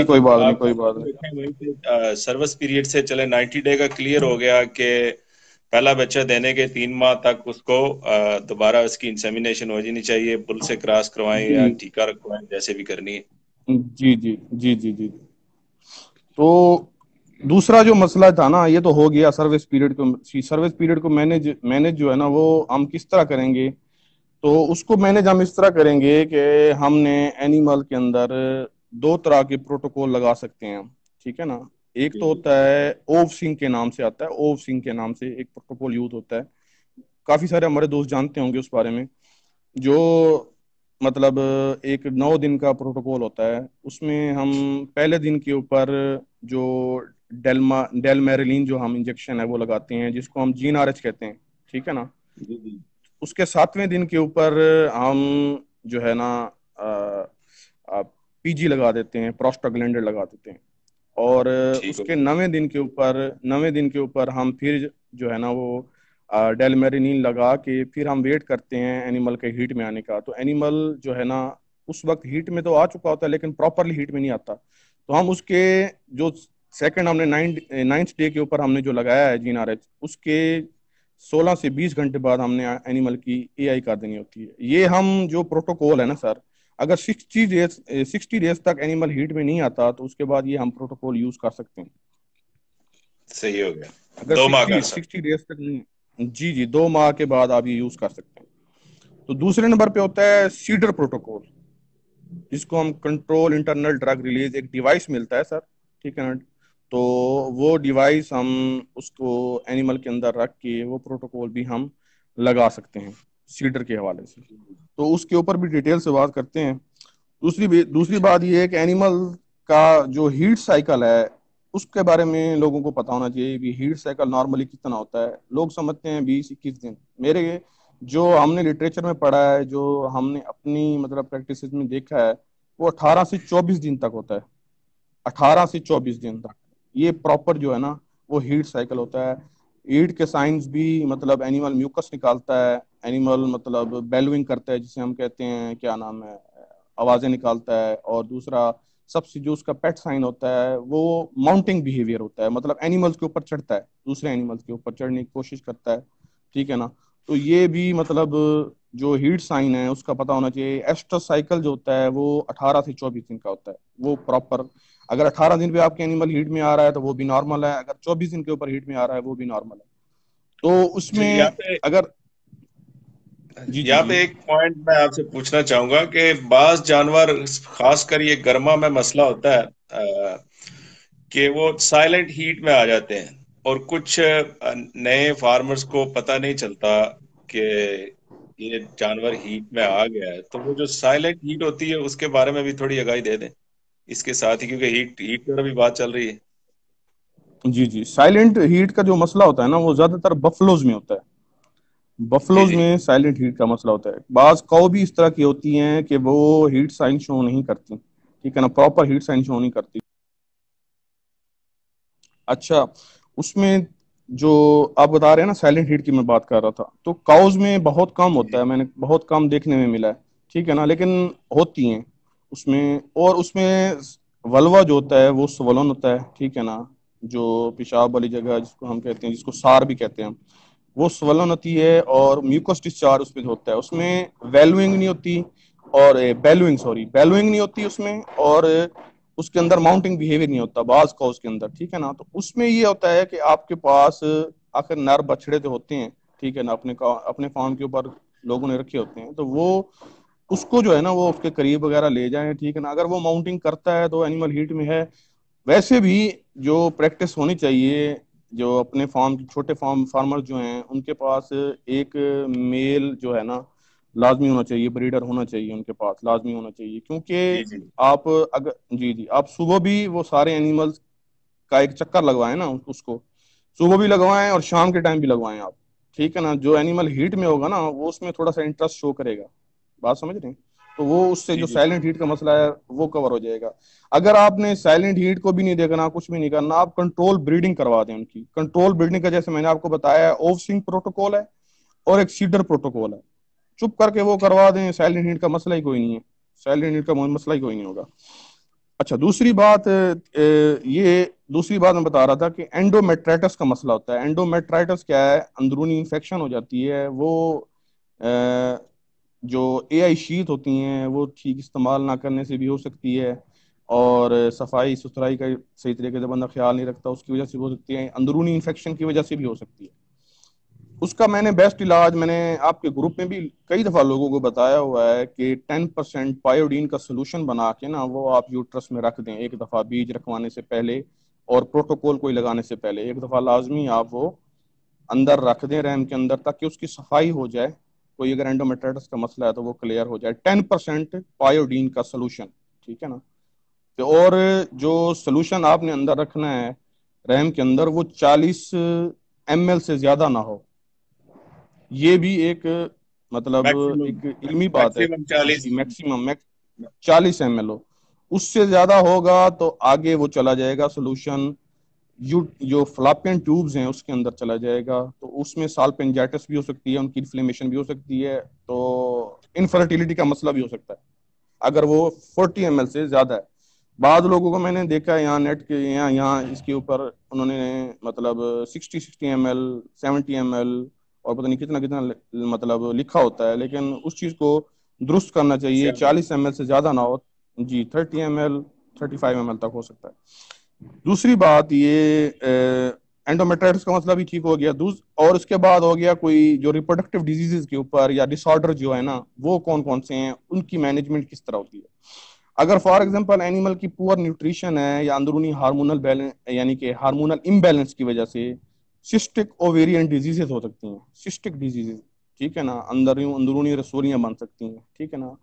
کوئی بات نہیں، آپ کوئی بات نہیں۔ دیکھیں وہیں پہ سروس پیریڈ سے چلے 90 ڈے کا کلیئر ہو گیا کہ پہلا بچہ دینے کے 3 ماہ تک اس کو دوبارہ اس کی انسیمینیشن ہو جانی چاہیے، بل سے کراس کروائیں یا جی ٹیکا رکھوائیں، جیسے بھی کرنی ہے۔ جی جی جی جی جی۔ تو دوسرا جو مسئلہ تھا نا، یہ تو ہو گیا سروس پیریڈ کو، سروس پیریڈ کو مینج جو ہے نا وہ ہم کس طرح کریں گے؟ تو اس کو مینج ہم اس طرح کریں گے کہ ہم نے اینیمل کے اندر 2 طرح کے پروٹوکول لگا سکتے ہیں، ٹھیک ہے نا۔ ایک جی تو جی ہوتا ہے اوو سنگ کے نام سے آتا ہے، اوو سنگ کے نام سے ایک پروٹوکول یوز ہوتا ہے، کافی سارے ہمارے دوست جانتے ہوں گے اس بارے میں، جو مطلب ایک 9 دن کا پروٹوکول ہوتا ہے۔ اس میں ہم پہلے دن کے اوپر جو ڈیلمیرلین جو ہم انجیکشن ہے وہ لگاتے ہیں، جس کو ہم جین آر ایچ کہتے ہیں، ٹھیک ہے نا۔ جی جی اس کے 7ویں دن کے اوپر ہم جو ہے نا پی جی لگا دیتے ہیں، پروسٹاگلینڈر لگا دیتے ہیں، اور ٹھیک اس ہو کے گیا۔ 9ویں دن کے اوپر ہم پھر جو ہے نا وہ ڈیلمیرینین لگا کے پھر ہم ویٹ کرتے ہیں اینیمل کے ہیٹ میں آنے کا۔ تو اینیمل جو ہے نا اس وقت ہیٹ میں تو آ چکا ہوتا ہے، لیکن پراپرلی ہیٹ میں نہیں آتا، تو ہم اس کے جو سیکنڈ ہم نے 9th ڈے کے اوپر ہم نے جو لگایا ہے جین آر ایچ، اس کے 16 سے 20 گھنٹے بعد ہم نے اینیمل کی اے آئی کر دینی ہوتی ہے۔ یہ ہم جو پروٹوکول ہے نا سر، اگر 60 ڈیز تک اینیمل ہیٹ میں نہیں آتا تو اس کے بعد یہ ہم پروٹوکول یوز کر سکتے ہیں۔ صحیح ہو گیا، اگر 2 ماہ کا 60 ڈیز تک نہیں، جی جی 2 ماہ کے بعد آپ یہ یوز کر سکتے ہیں۔ تو دوسرے نمبر پہ ہوتا ہے سیڈر پروٹوکول، جس کو ہم کنٹرول انٹرنل ڈرگ ریلیز، ایک ڈیوائس ملتا ہے سر، ٹھیک ہے نا۔ تو وہ ڈیوائس ہم اس کو اینیمل کے اندر رکھ کے وہ پروٹوکول بھی ہم لگا سکتے ہیں سیڈر کے حوالے سے، تو اس کے اوپر بھی ڈیٹیل سے بات کرتے ہیں۔ دوسری بات یہ ہے کہ اینیمل کا جو ہیٹ سائیکل ہے اس کے بارے میں لوگوں کو پتا ہونا چاہیے کہ ہیٹ سائیکل نارملی کتنا ہوتا ہے۔ لوگ سمجھتے ہیں 20-21 دن، میرے جو ہم نے لٹریچر میں پڑھا ہے، جو ہم نے اپنی مطلب پریکٹس میں دیکھا ہے، وہ 18 سے 24 دن تک ہوتا ہے، 18 سے 24 دن تک یہ پراپر جو ہے نا وہ ہیٹ سائیکل ہوتا ہے۔ ہیٹ کے سائنس بھی مطلب اینیمل میوکس نکالتا ہے، اینیمل مطلب بیلوئنگ کرتا ہے جسے ہم کہتے ہیں کیا نام ہے، آوازیں نکالتا ہے، اور دوسرا سب سے جو اس کا پیٹ سائن ہوتا ہے وہ ماؤنٹنگ بیہیویئر ہوتا ہے، مطلب اینیملز کے اوپر چڑھتا ہے، دوسرے اینیملز کے اوپر چڑھنے کی کوشش کرتا ہے، ٹھیک ہے نا۔ تو یہ بھی مطلب جو ہیٹ سائن ہے اس کا پتہ ہونا چاہیے۔ ایسٹرس سائیکل جو ہوتا ہے وہ 18 سے 24 دن کا ہوتا ہے، وہ پراپر اگر 18 دن پہ آپ کے اینیمل ہیٹ میں آ رہا ہے تو وہ بھی نارمل ہے، اگر 24 دن کے اوپر ہیٹ میں آ رہا ہے وہ بھی نارمل ہے۔ تو اس جی۔ میں اگر جی جی یہاں پہ جی ایک پوائنٹ میں آپ سے پوچھنا چاہوں گا کہ بعض جانور، خاص کر یہ گرما میں مسئلہ ہوتا ہے کہ وہ سائلنٹ ہیٹ میں آ جاتے ہیں، اور کچھ نئے فارمرز کو پتہ نہیں چلتا کہ یہ جانور ہیٹ میں آ گیا ہے، تو وہ جو سائلنٹ ہیٹ ہوتی ہے اس کے بارے میں بھی تھوڑی آگاہی دے دیں اس کے ساتھ ہی، کیونکہ ہیٹ پر بھی بات چل رہی ہے۔ جی جی سائلنٹ ہیٹ کا جو مسئلہ ہوتا ہے نا وہ زیادہ تر بفلوز میں ہوتا ہے، جی بفلوز جی میں سائلنٹ ہیٹ کا مسئلہ ہوتا ہے۔ بعض کو بھی اس طرح کی ہوتی ہیں کہ وہ ہیٹ سائن شو نہیں کرتی، ٹھیک ہے نا، پراپر ہیٹ سائن شو نہیں کرتی۔ اچھا، اس میں جو آپ بتا رہے ہیں نا سائلنٹ ہیٹ کی میں بات کر رہا تھا، تو کاؤز میں بہت کم جی ہوتا جی ہے، میں نے بہت کم دیکھنے میں ملا ہے، ٹھیک ہے نا، لیکن ہوتی ہیں اس میں۔ اور اس میں ولوا جو ہوتا ہے وہ سولن ہوتا ہے، ٹھیک ہے نا، جو پیشاب والی جگہ جس کو ہم کہتے ہیں، جس کو سار بھی کہتے ہیں، وہ سولن ہوتی ہے، اور میوکس ڈسچارج اس میں ہوتا ہے، اس میں ویلوئنگ نہیں ہوتی، اور بیلوئنگ نہیں ہوتی اس میں، اور اس کے اندر ماؤنٹنگ بیہیویئر نہیں ہوتا بعض کا اس کے اندر، ٹھیک ہے نا۔ تو اس میں یہ ہوتا ہے کہ آپ کے پاس آخر نر بچڑے جو ہوتے ہیں، ٹھیک ہے نا، اپنے فارم کے اوپر لوگوں نے رکھے ہوتے ہیں، تو وہ اس کو جو ہے نا وہ اس کے قریب وغیرہ لے جائیں، ٹھیک ہے نا، اگر وہ ماؤنٹنگ کرتا ہے تو اینیمل ہیٹ میں ہے۔ ویسے بھی جو پریکٹس ہونی چاہیے، جو اپنے فارم چھوٹے فارمر جو ہیں ان کے پاس ایک میل جو ہے نا لازمی ہونا چاہیے، بریڈر ہونا چاہیے ان کے پاس، لازمی ہونا چاہیے، کیونکہ جی جی آپ اگر جی جی آپ صبح بھی وہ سارے اینیملز کا ایک چکر لگوائیں نا، اس کو صبح بھی لگوائیں اور شام کے ٹائم بھی لگوائیں آپ، ٹھیک ہے نا۔ جو اینیمل ہیٹ میں ہوگا نا وہ اس میں تھوڑا سا انٹرسٹ شو کرے گا، بات سمجھ رہے ہیں، تو وہ اس سے جی جو جی سائلنٹ ہیٹ کا مسئلہ ہے وہ کور ہو جائے گا۔ اگر آپ نے سائلنٹ ہیٹ کو بھی نہیں دیکھنا، کچھ بھی نہیں کرنا، آپ کنٹرول بریڈنگ کروا دیں ان کی۔ کنٹرول بریڈنگ کا جیسے میں نے آپ کو بتایا ہے اوف سنگ پروٹوکول ہے اور ایک سیڈر پروٹوکول ہے، چپ کر کے وہ کروا دیں، سائلنٹ ہیٹ کا مسئلہ ہی کوئی نہیں ہے، سائلنٹ ہیٹ کا مسئلہ ہی کوئی نہیں ہوگا۔ अच्छा, दूसरी बात मैं बता रहा था कि एंडोमेट्राइटिस का मसला होता है। एंडोमेट्राइटिस क्या है? अंदरूनी इन्फेक्शन हो जाती है। वो अ, जो एआई शीट होती हैं वो ठीक इस्तेमाल ना करने से भी हो सकती है, और सफाई सुथराई का सही तरीके से बंदा ख्याल नहीं रखता, उसकी वजह से भी हो सकती है। अंदरूनी इन्फेक्शन की वजह से भी हो सकती है। उसका मैंने बेस्ट इलाज, मैंने आपके ग्रुप में भी कई दफ़ा लोगों को बताया हुआ है कि 10% पायोडीन का सोल्यूशन बना के ना वो आप यूट्रस में रख दें एक दफ़ा बीज रखवाने से पहले, और प्रोटोकॉल कोई लगाने से पहले एक दफ़ा लाजमी आप वो अंदर रख दें रहम के अंदर, ताकि उसकी सफाई हो जाए। कोई अगर एंडोमेट्राइटिस का मसला है तो वो क्लियर हो जाए। 10% पायोडीन का सोल्यूशन, ठीक है ना। तो और जो सोल्यूशन आपने अंदर रखना है रहम के अंदर, वो 40 ml से ज्यादा ना हो। ये भी एक मतलब मैक्सिमम एक इल्मी बात है। मैक्सिमम 40। जी, मैक्सिमम 40 ml हो। उससे ज्यादा होगा तो आगे वो चला जाएगा सोल्यूशन, जो फ्लैपियन ट्यूब्स हैं उसके अंदर चला जाएगा, तो उसमें साल्पिंजाइटिस भी हो सकती है, उनकी इन्फ्लेमेशन भी हो सकती है, तो इनफर्टिलिटी का मसला भी हो सकता है अगर वो 40 ml से ज्यादा है। बाद लोगों को मैंने देखा है यहाँ नेट के, यहाँ यहाँ इसके ऊपर उन्होंने मतलब 60 60 ml, 70 ml, और पता नहीं कितना कितना मतलब लिखा होता है, लेकिन उस चीज को दुरुस्त करना चाहिए। 40 ml से ज्यादा ना हो। जी, 30 ml, 35 ml तक हो सकता है। दूसरी बात ये एंडोमेट्राइटिस का मसला भी ठीक हो गया। और उसके बाद हो गया कोई जो रिप्रोडक्टिव डिजीजेज के ऊपर या डिसऑर्डर जो है ना, वो कौन कौन से हैं, उनकी मैनेजमेंट किस तरह होती है। अगर फॉर एग्जांपल एनिमल की पुअर न्यूट्रिशन है या अंदरूनी हार्मोनल बैलेंस यानी कि हार्मोनल इम्बैलेंस की वजह से सिस्टिक ओवेरियन डिजीजेज हो सकती हैं। सिस्टिक डिजीजेज, ठीक है ना, अंदरूनी रसोलियां बन सकती हैं, ठीक है ना।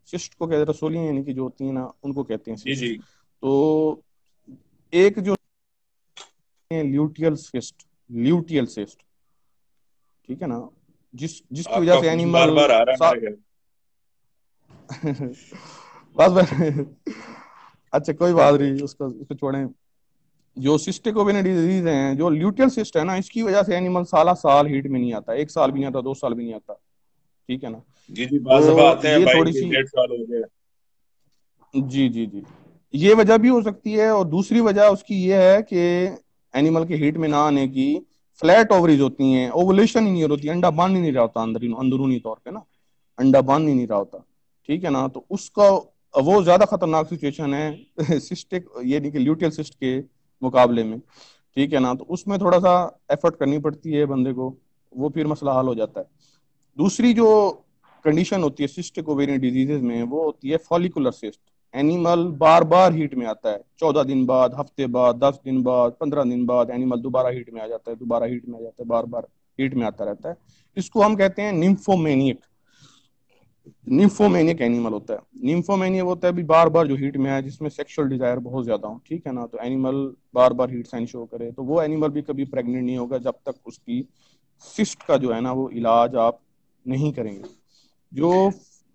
सिस्ट को कहते हैं, रसोलियां यानी कि जो होती हैं ना, उनको कहते हैं जी सिस्ट। जी। तो एक जो ल्यूटियल सिस्ट, ल्यूटियल सिस्ट, ठीक है ना, जिसकी वजह आपका से फोन एनिमल बार बार आ रहा है सा... मेरे घर। बस अच्छा, कोई बात नहीं, उसको उसको छोड़ें। जो सिस्टिक ओवेरियन डिजीज है, जो ल्यूटियल सिस्ट है ना, इसकी वजह से एनिमल साला साल हीट में नहीं आता, 1 साल भी नहीं आता, 2 साल भी नहीं आता, ठीक है ना। जी जी, तो बार दफा आते हैं ये भाई, थोड़ी सी... 1.5 साल हो गए। जी जी जी, ये वजह भी हो सकती है। और दूसरी वजह उसकी ये है कि एनिमल के हीट में ना आने की, फ्लैट ओवरीज होती हैं, ओवुलेशन ही नहीं होती, अंडा बन ही नहीं रहा होता अंदरूनी तौर पे ना, अंडा बन ही नहीं रहा होता, ठीक है ना। तो उसका वो ज्यादा खतरनाक सिचुएशन है सिस्टिक ये नहीं कि ल्यूटियल सिस्ट के मुकाबले में, ठीक है ना। तो उसमें थोड़ा सा एफर्ट करनी पड़ती है बंदे को, वो फिर मसला हल हो जाता है। दूसरी जो कंडीशन होती है सिस्टिक ओवेरियन डिजीजेज में, वो होती है फॉलिकुलर सिस्ट। एनिमल बार बार हीट में आता है, 14 दिन बाद, हफ्ते बाद, 10 दिन बाद, 15 दिन बाद एनिमल दोबारा हीट में आ जाता है, दोबारा हीट में आ जाता है, बार बार हीट में आता रहता है। इसको हम कहते हैं निम्फोमेनियक। निम्फोमेनियक एनिमल होता है। निम्फोमेनियक होता है भी बार बार जो हीट में है, जिसमें सेक्सुअल डिजायर बहुत ज्यादा हो, ठीक है ना। तो एनिमल बार बार हीट साइन शो करे, तो वो एनिमल भी कभी प्रेग्नेंट नहीं होगा जब तक उसकी सिस्ट का जो है ना वो इलाज आप नहीं करेंगे। जो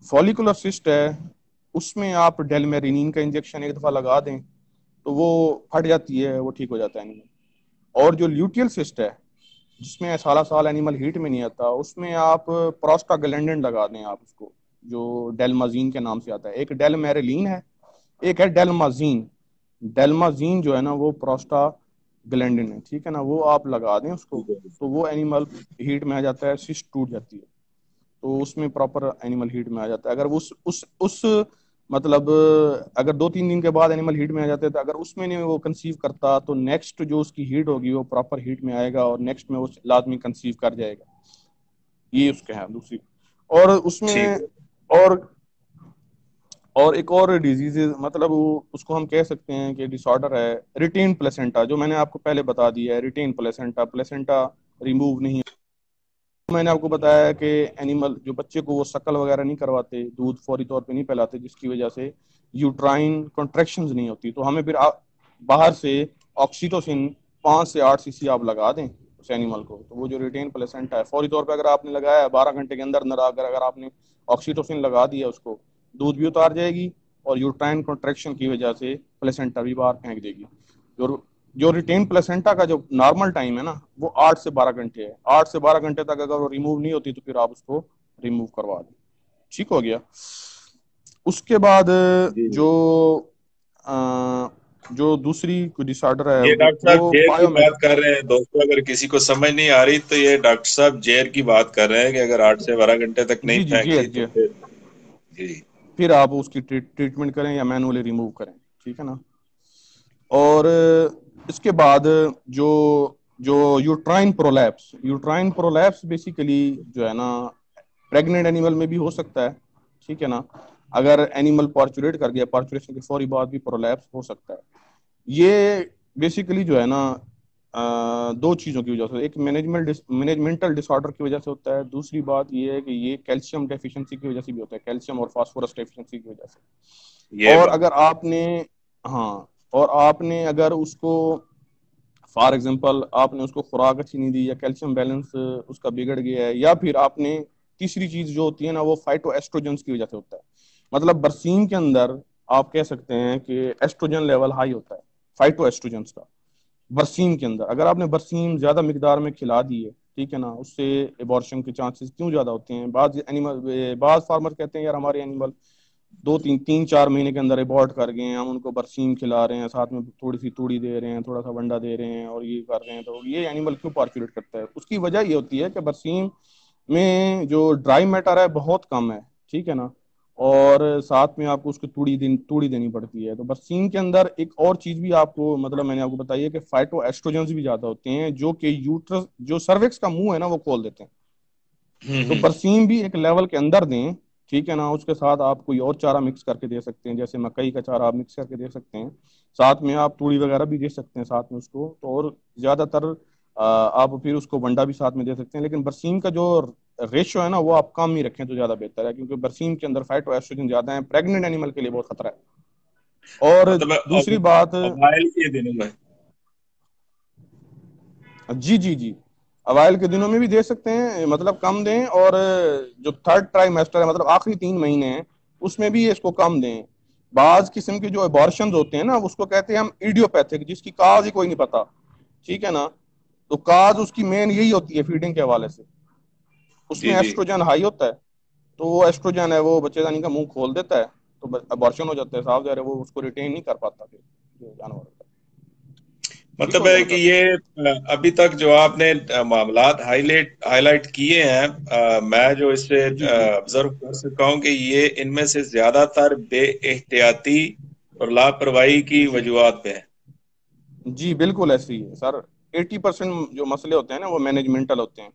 फॉलिकुलर सिस्ट है, उसमें आप डेलमेरिनिन का इंजेक्शन एक दफा लगा दें तो वो फट जाती है, वो ठीक हो जाता है एनिमल। और जो ल्यूटियल सिस्ट है, जिसमें साला साल एनिमल हीट में नहीं आता, उसमें आप प्रोस्टाग्लैंडिन लगा दें आप उसको, जो डेलमाजीन के नाम से आता है। एक डेलमेरेलिन है, एक है डेलमाजीन। डेलमाजीन जो है ना वो प्रोस्टाग्लैंडिन है, ठीक है ना, वो आप लगा दें उसको, ठीक है। तो वो एनिमल हीट में आ जाता है, सिस्ट टूट जाती है, तो उसमें प्रॉपर एनिमल हीट में आ जाता है। अगर उस मतलब अगर 2 3 दिन के बाद एनिमल हीट में आ जाते हैं, तो अगर उसमें नहीं वो कंसीव करता, तो नेक्स्ट जो उसकी हीट होगी वो प्रॉपर हीट में आएगा, और नेक्स्ट में वो लाजमी कंसीव कर जाएगा। ये उसके है दूसरी। और ठीक उसमें है। और और एक और डिजीज, मतलब वो उसको हम कह सकते हैं कि डिसऑर्डर है रिटेन प्लेसेंटा, जो मैंने आपको पहले बता दिया है। रिटेन प्लेसेंटा, प्लेसेंटा रिमूव नहीं, मैंने आपको बताया है कि एनिमल जो बच्चे को वो शक्ल वगैरह नहीं करवाते, दूध फौरी तौर पे नहीं पिलाते, जिसकी वजह से यूट्राइन कॉन्ट्रेक्शंस नहीं होती। तो हमें फिर बाहर से ऑक्सीटोसिन 5 से 8 सीसी आप लगा दें उस एनिमल को, तो वो जो रिटेन प्लेसेंटा है, फौरी तौर पे अगर आपने लगाया 12 घंटे के अंदर अंदर, अगर आपने ऑक्सीटोसिन लगा दिया उसको, दूध भी उतार जाएगी, और यूट्राइन कॉन्ट्रेक्शन की वजह से प्लेसेंटा भी बाहर फेंक देगी। जो जो रिटेन प्लेसेंटा का जो नॉर्मल टाइम है ना, वो 8 से 12 घंटे है। 8 से 12 घंटे तक अगर वो रिमूव नहीं होती, तो फिर आप उसको रिमूव करवा दें, ठीक हो गया। उसके बाद जी जो जो दूसरी कोई डिसऑर्डर है ये डॉक्टर वो साहब जेर की बायोमेक। बात कर रहे हैं दोस्तों, अगर किसी को समझ नहीं आ रही तो ये डॉक्टर साहब जेर की बात कर रहे हैं कि अगर 8 से 12 घंटे तक नहीं जी जी, फेंक ली जेर तो जेर, फिर। जी फिर आप उसकी ट्रीटमेंट करें या मैनुअली रिमूव करें, ठीक है ना। और इसके बाद जो जो यूट्राइन प्रोलैप्स बेसिकली जो है ना प्रेग्नेंट एनिमल में भी हो सकता है, ठीक है ना। अगर एनिमल पार्चुरेट कर गया, पार्चुरेशन के फौरी बाद भी प्रोलैप्स हो सकता है। ये बेसिकली जो है ना दो चीज़ों की वजह से, एक मैनेजमेंटल डिसऑर्डर की वजह से होता है, दूसरी बात ये है कि ये कैल्शियम डेफिशिएंसी की वजह से भी होता है, कैल्शियम और फास्फोरस डेफिशिएंसी की वजह से। ये और बात। अगर आपने, हाँ, और आपने अगर उसको फॉर एग्जांपल आपने उसको खुराक अच्छी नहीं दी, या कैल्शियम बैलेंस उसका बिगड़ गया है, या फिर आपने तीसरी चीज जो होती है ना वो फाइटो एस्ट्रोजेंस की वजह से होता है। मतलब बरसीम के अंदर आप कह सकते हैं कि एस्ट्रोजन लेवल हाई होता है, फाइटो एस्ट्रोजेंस का। बरसीम के अंदर अगर आपने बरसीम ज्यादा मिकदार में खिला दी है, ठीक है ना, उससे एबॉर्शन के चांसेस क्यों ज्यादा होते हैं। बाज फार्मर कहते हैं यार हमारे एनिमल दो तीन तीन चार महीने के अंदर एबॉर्ट कर गए हैं, हम उनको बरसीम खिला रहे हैं, साथ में थोड़ी सी तूड़ी दे रहे हैं, थोड़ा सा वंडा दे रहे हैं और ये कर रहे हैं, तो ये एनिमल क्यों पार्चुलेट करता है। उसकी वजह ये होती है कि बरसीम में जो ड्राई मैटर है बहुत कम है, ठीक है ना। और साथ में आपको उसको तूड़ी देनी पड़ती है। तो बरसीम के अंदर एक और चीज भी आपको, मतलब मैंने आपको बताई है कि फाइटो एस्ट्रोजेंस भी ज्यादा होते हैं, जो कि यूट्रस जो सर्विक्स का मुंह है ना वो खोल देते हैं। तो हम्म। बरसीम भी एक लेवल के अंदर दें, ठीक है ना। उसके साथ आप कोई और चारा मिक्स करके दे सकते हैं, जैसे मकई का चारा आप मिक्स करके दे सकते हैं, साथ में आप तूड़ी वगैरह भी दे सकते हैं साथ में उसको। तो और ज्यादातर आप फिर उसको वंडा भी साथ में दे सकते हैं, लेकिन बरसीम का जो रेशियो है ना वो आप कम ही रखें तो ज्यादा बेहतर है, क्योंकि बरसीम के अंदर फाइटो एस्ट्रोजन ज्यादा है, प्रेग्नेंट एनिमल के लिए बहुत खतरा है। और मतलब दूसरी बात, अब आयल के दिनों में। जी जी जी, अवाइल के दिनों में भी दे सकते हैं, मतलब कम दें। और जो थर्ड ट्राइमेस्टर है, मतलब आखिरी 3 महीने हैं, उसमें भी इसको कम दें। बाज किस्म के जो एबॉर्शन होते हैं ना उसको कहते हैं हम इडियोपैथिक, जिसकी काज ही कोई नहीं पता, ठीक है ना। तो काज उसकी मेन यही होती है फीडिंग के हवाले से, जी उसमें जी। एस्ट्रोजन हाई होता है। तो वो एस्ट्रोजन है वो बच्चेदानी का मुंह खोल देता है, तो अबॉर्शन हो जाता है, साफ जा रहा है वो उसको रिटेन नहीं कर पाता फिर जो जानवर होता है। ठीक मतलब हो गया है कि मतलब। ये अभी तक जो आपने मामलात हाईलाइट हाईलाइट किए हैं, मैं जो इससे जी जी ऑब्जर्व कर सका हूं कि ये इनमें से ज्यादातर बेएहतियाती और लापरवाही की जी वजूहात पे है। जी, बिल्कुल ऐसे ही है सर। 80% जो मसले होते हैं ना वो मैनेजमेंटल होते हैं,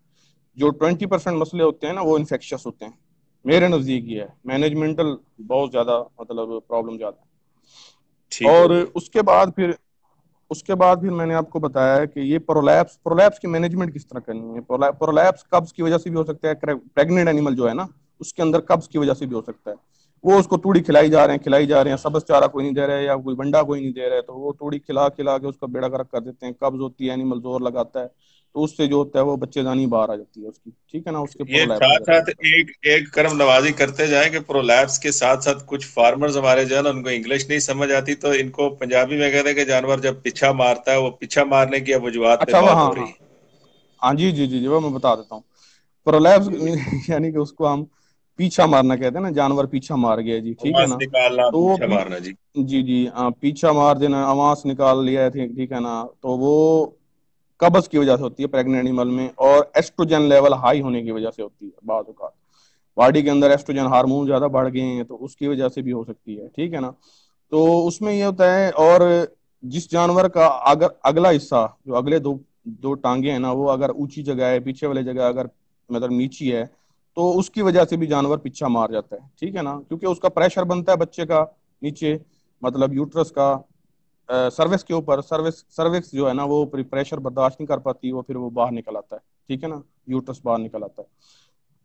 जो 20% मसले होते हैं ना वो इन्फेक्शियस होते हैं। मेरे नज़दीक ये है, मैनेजमेंटल बहुत ज़्यादा मतलब प्रॉब्लम ज़्यादा है। ठीक है और जी। उसके बाद फिर मैंने आपको बताया है कि ये प्रोलैप्स की मैनेजमेंट किस तरह करनी है। प्रोलैप्स कब्ज की वजह से भी हो सकता है, प्रेग्नेंट एनिमल जो है ना उसके अंदर कब्ज की वजह से भी हो सकता है। वो उसको तूड़ी खिलाई जा रहे हैं, सब्ज चारा कोई नहीं दे रहा है या कोई बंडा कोई नहीं दे रहा है, तो वो तूड़ी खिला खिला के उसका बेड़ा गर्क कर देते हैं, कब्ज होती है, एनिमल जोर लगाता है, तो उससे जो होता है वो बच्चेदानी बाहर आ जाती है उसकी, ठीक है ना, उसके ये प्रोलैप्स साथ वगैरह हो साथ जाता है। एक एक कर्म नवाजी करते जाए कि प्रोलैप्स के साथ साथ कुछ फार्मर्स हमारे जो है ना उनको इंग्लिश नहीं समझ आती, तो इनको पंजाबी में कहते हैं कि जानवर जब पीछा मारता है वो पीछा मारने की अब वजूहात पे अच्छा वो, बात हाँ हो रही हाँ है। हाँ, जी जी जी जी, वो मैं बता देता हूँ। प्रोलैप्स जी जी। यानी कि उसको हम पीछा मारना कहते हैं ना, जानवर पीछा मार गया जी, ठीक है आवाज ना। निकालना, तो वो पीछा मारना जी। जी जी, पीछा मार देना, आवाज निकाल लिया है, ठीक ठीक है ना। तो वो कब्ज की वजह से होती है प्रेग्नेंट एनिमल में, और एस्ट्रोजन लेवल हाई होने की वजह से होती है। बाद बॉडी के अंदर एस्ट्रोजन हार्मोन ज्यादा बढ़ गए हैं तो उसकी वजह से भी हो सकती है, ठीक है ना। तो उसमें ये होता है। और जिस जानवर का अगर अगला हिस्सा, जो अगले दो दो टांगे हैं ना, वो अगर ऊंची जगह है, पीछे वाली जगह अगर मतलब नीची है, तो उसकी वजह से भी जानवर पीछा मार जाता है, ठीक है ना, क्योंकि उसका प्रेशर बनता है बच्चे का नीचे, मतलब यूट्रस का सर्विस के ऊपर। सर्विक्स जो है ना वो प्रेशर बर्दाश्त नहीं कर पाती, वो फिर वो बाहर निकल आता है, ठीक है ना, यूट्रस बाहर निकल आता है।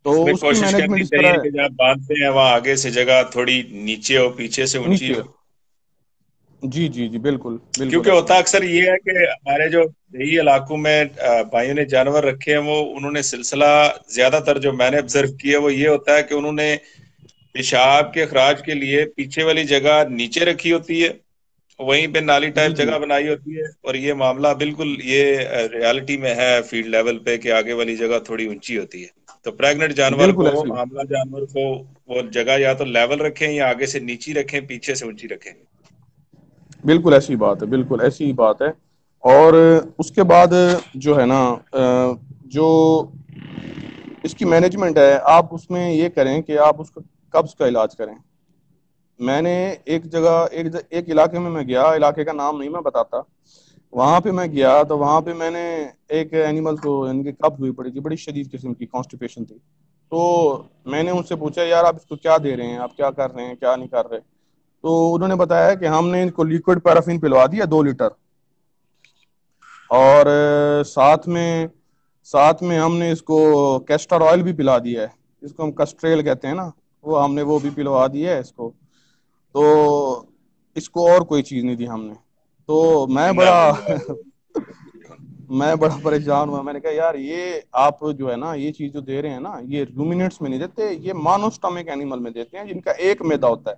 तो इसमें उसकी कोशिश मैनेजमेंट करनी इस चाहिए तरह है। कि जहाँ बांधते हैं वहां आगे से जगह थोड़ी नीचे हो, पीछे से ऊंची नीचे, हो। जी जी जी, बिल्कुल बिल्कुल क्योंकि ऐसे होता ही। अक्सर ये है कि हमारे जो यही इलाकों में भाइयों ने जानवर रखे हैं, वो उन्होंने सिलसिला ज्यादातर जो मैंने ऑब्जर्व किया वो ये होता है कि उन्होंने पेशाब के अखराज के लिए पीछे वाली जगह नीचे रखी होती है, वहीं पे नाली टाइप जी जी जगह बनाई होती है, और ये मामला बिल्कुल ये रियलिटी में है फील्ड लेवल पे कि आगे वाली जगह थोड़ी ऊंची होती है। तो प्रेग्नेंट जानवर बिल्कुल को, ऐसे ही। आमला जानवर को वो जगह या तो लेवल रखें या आगे से नीची रखें, पीछे से ऊंची रखें। بالکل ایسی بات ہے، بالکل ایسی ہی بات ہے. اور اس کے بعد جو ہے نا جو اس کی مینجمنٹ ہے، آپ اس میں یہ کریں کہ آپ اس کو قبض کا علاج کریں. میں نے ایک جگہ ایک علاقے میں گیا، علاقے کا نام نہیں میں بتاتا. وہاں پہ میں گیا تو وہاں پہ میں نے ایک اینیمل کو ان کی قبض ہوئی پڑی تھی، بڑی شدید قسم کی کانسٹیپیشن تھی. تو میں نے ان سے پوچھا یار آپ اس کو کیا دے رہے ہیں، آپ کیا کر رہے ہیں، کیا نہیں کر رہے. تو انہوں نے بتایا کہ ہم نے ان کو لیکوڈ پیرافین پلوا دیا 2 لیٹر، اور ساتھ میں ہم نے اس کو کیسٹر آئل بھی پلا دیا ہے، اس کو ہم کسٹریل کہتے ہیں نا، وہ ہم نے وہ بھی پلوا دیا ہے اس کو. تو اس کو اور کوئی چیز نہیں دی ہم نے. تو انا باللہ. میں بڑا پریشان ہوا. میں نے کہا یار یہ آپ جو ہے نا یہ چیز جو دے رہے ہیں نا، یہ رومینٹس میں نہیں دیتے، یہ مانوسٹامک اینیمل میں دیتے ہیں جن کا ایک میدا ہوتا ہے.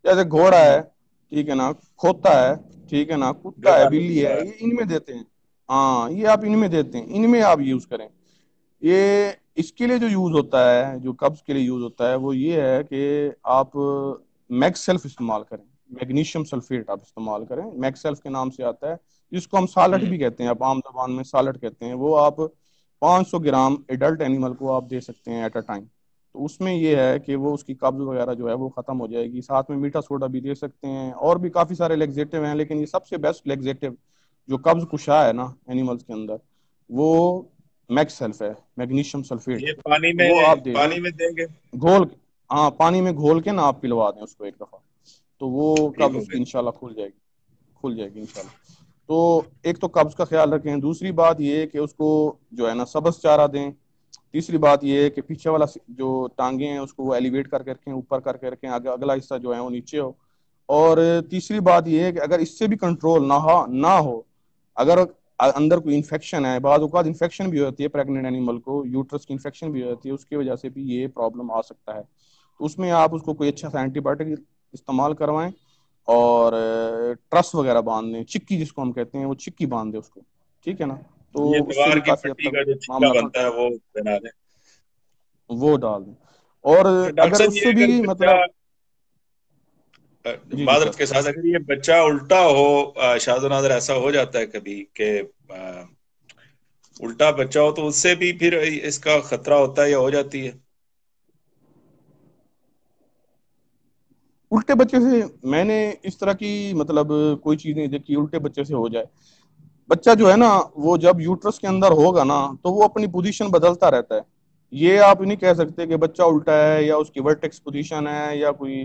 جیسے گھوڑا ہے، ٹھیک ہے نا، کھوتا ہے، ٹھیک ہے نا، کتا ہے، بلی ہے، یہ ان میں دیتے ہیں. ہاں یہ آپ ان میں دیتے ہیں، ان میں آپ یوز کریں. یہ اس کے لیے جو یوز ہوتا ہے، جو قبض کے لیے یوز ہوتا ہے، وہ یہ ہے کہ آپ میک سیلف استعمال کریں. میگنیشیم سلفیٹ آپ استعمال کریں، میک سیلف کے نام سے آتا ہے، جس کو ہم سالٹ بھی کہتے ہیں، آپ عام زبان میں سالٹ کہتے ہیں. وہ آپ 500 گرام ایڈلٹ اینیمل کو آپ دے سکتے ہیں ایٹ اے ٹائم. تو اس میں یہ ہے کہ وہ اس کی قبض وغیرہ جو ہے وہ ختم ہو جائے گی. ساتھ میں میٹھا سوڈا بھی دے سکتے ہیں، اور بھی کافی سارے لیگزیٹو ہیں، لیکن یہ سب سے بیسٹ لیگزیٹو جو قبض کشا ہے نا اینیملز کے اندر، وہ میکس سیلف ہے، میگنیشیم سلفیٹ. یہ پانی تو میں وہ آپ دے دیں پانی میں دیں گے؟ گھول. ہاں پانی میں گھول کے نا آپ پلوا دیں اس کو ایک دفعہ، تو وہ ٹھیک قبض ہو اس کی گیا. انشاءاللہ کھل جائے گی انشاءاللہ. تو ایک تو قبض کا خیال رکھیں. دوسری بات یہ ہے کہ اس کو جو ہے نا سبز چارہ دیں. تیسری بات یہ ہے کہ پیچھے والا جو ٹانگیں ہیں اس کو وہ ایلیویٹ کر کے رکھیں، اوپر کر کے رکھیں، اگلا حصہ جو ہے وہ نیچے ہو. اور تیسری بات یہ ہے کہ اگر اس سے بھی کنٹرول نہ ہو، اگر اندر کوئی انفیکشن ہے، بعض اوقات انفیکشن بھی ہوتی ہے پریگننٹ اینیمل کو، یوٹرس کی انفیکشن بھی ہوتی ہے، اس کی وجہ سے بھی یہ پرابلم آ سکتا ہے. تو اس میں آپ اس کو کوئی اچھا سا اینٹی بایوٹک استعمال کروائیں، اور ٹرس وغیرہ باندھ دیں، چکی جس کو ہم کہتے ہیں، وہ چکی باندھ دیں اس کو، ٹھیک ہے نا. تو یہ اس سے دیوار بھی کی کافی حد پٹی تک کا جو چھکا معاملہ بنتا ہے وہ بنا دیں. وہ ڈال دیں. اور ڈاکٹر اگر صاحب اس یہ سے بھی اگر مطلب، بچہ جی جی معذرت سر، کے ساتھ اگر یہ بچہ الٹا ہو، شاذ و نادر ایسا ہو جاتا ہے کبھی کہ الٹا بچہ ہو، تو اس سے بھی پھر اس کا خطرہ ہوتا ہے یا ہو جاتی ہے؟ الٹے بچے سے میں نے اس طرح کی مطلب کوئی چیز نہیں دیکھی الٹے بچے سے ہو جائے. بچہ جو ہے نا وہ جب یوٹرس کے اندر ہوگا نا تو وہ اپنی پوزیشن بدلتا رہتا ہے. یہ آپ نہیں کہہ سکتے کہ بچہ الٹا ہے یا اس کی ورٹیکس پوزیشن ہے یا کوئی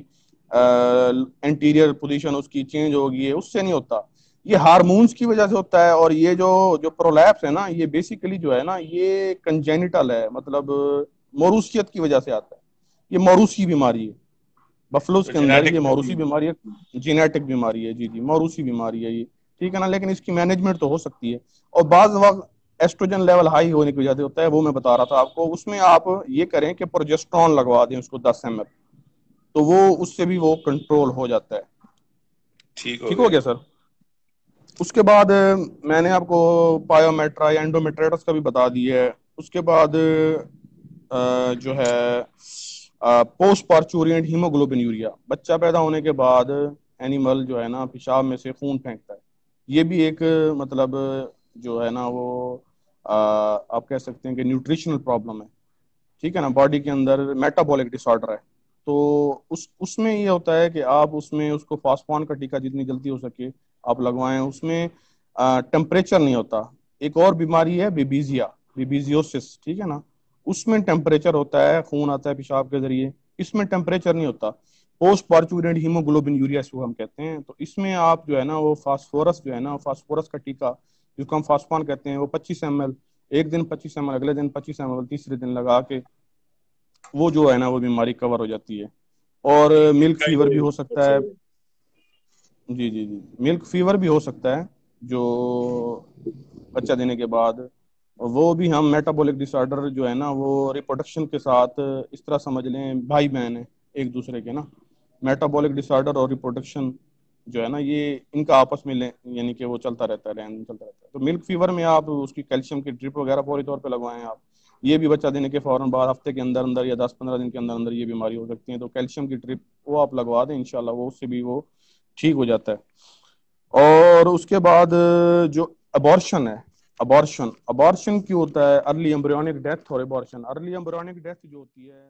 انٹیریئر پوزیشن اس کی چینج ہوگی ہے، اس سے نہیں ہوتا. یہ ہارمونز کی وجہ سے ہوتا ہے. اور یہ جو پرولیپس ہے نا، یہ بیسیکلی جو ہے نا یہ کنجینیٹل ہے، مطلب موروثیت کی وجہ سے آتا ہے. یہ موروثی بیماری ہے بفلوز تو کے اندر، یہ جینیٹک موروثی پرابلم بیماری ہے، جینیٹک بیماری ہے. جی جی موروثی بیماری ہے یہ، ٹھیک ہے نا. لیکن اس کی مینجمنٹ تو ہو سکتی ہے. اور بعض وقت ایسٹروجن لیول ہائی ہونے کی وجہ سے ہوتا ہے، وہ میں بتا رہا تھا آپ کو. اس میں آپ یہ کریں کہ پروجسٹرون لگوا دیں اس کو 10 ml، تو وہ اس سے بھی وہ کنٹرول ہو جاتا ہے. ٹھیک ہو گیا سر. اس کے بعد میں نے آپ کو پایومیٹرا یا انڈومیٹریٹس کا بھی بتا دی ہے. اس کے بعد جو ہے پوسٹ پارچورینٹ ہیموگلوبن یوریا، بچہ پیدا ہونے کے بعد اینیمل جو ہے نا پیشاب میں سے خون پھینکتا ہے. یہ بھی ایک مطلب جو ہے نا وہ آپ کہہ سکتے ہیں کہ نیوٹریشنل پرابلم ہے، ٹھیک ہے نا. باڈی کے اندر میٹابولک ڈس آرڈر ہے. تو اس میں یہ ہوتا ہے کہ آپ اس میں اس کو فاسفان کا ٹیکا جتنی جلدی ہو سکے آپ لگوائیں. اس میں ٹیمپریچر نہیں ہوتا. ایک اور بیماری ہے بیبیزیوسس، ٹھیک ہے نا. اس میں ٹیمپریچر ہوتا ہے، خون آتا ہے پیشاب کے ذریعے. اس میں ٹیمپریچر نہیں ہوتا. پوسٹ پارچورینٹ ہیموگلوبن یوریا اس کو ہم کہتے ہیں. تو اس میں آپ جو ہے نا وہ فاسفورس جو ہے نا، فاسفورس کا ٹیکا جس کو ہم فاسفان کہتے ہیں، وہ 25 ml ایک دن، 25 ml اگلے دن، 25 ml تیسرے دن لگا کے وہ جو ہے نا وہ بیماری کور ہو جاتی ہے. اور ان ملک کا فیور بھی یہ ہو سکتا اچھا. ہے. جی جی جی ملک فیور بھی ہو سکتا ہے جو بچہ دینے کے بعد. وہ بھی ہم میٹابولک ڈس آرڈر جو ہے نا وہ ریپروڈکشن کے ساتھ اس طرح سمجھ لیں بھائی بہن ہیں ایک دوسرے کے نا. میٹابولک ڈس آرڈر اور ریپروڈکشن جو ہے نا یہ ان کا آپس میں یعنی کہ وہ چلتا رہتا ہے، چلتا رہتا ہے. تو ملک فیور میں آپ اس کی کیلشیم کی ڈرپ وغیرہ فوری طور پہ لگوائیں آپ. یہ بھی بچہ دینے کے فوراً بعد ہفتے کے اندر اندر یا 10-15 دن کے اندر اندر یہ بیماری ہو سکتی ہے. تو کیلشیم کی ڈرپ وہ آپ لگوا دیں، انشاءاللہ وہ اس سے بھی وہ ٹھیک ہو جاتا ہے. اور اس کے بعد جو ابارشن ہے، ابارشن کی ہوتا ہے ارلی ایمبریونک ڈیتھ اور ابارشن. ارلی ایمبریونک ڈیتھ جو ہوتی ہے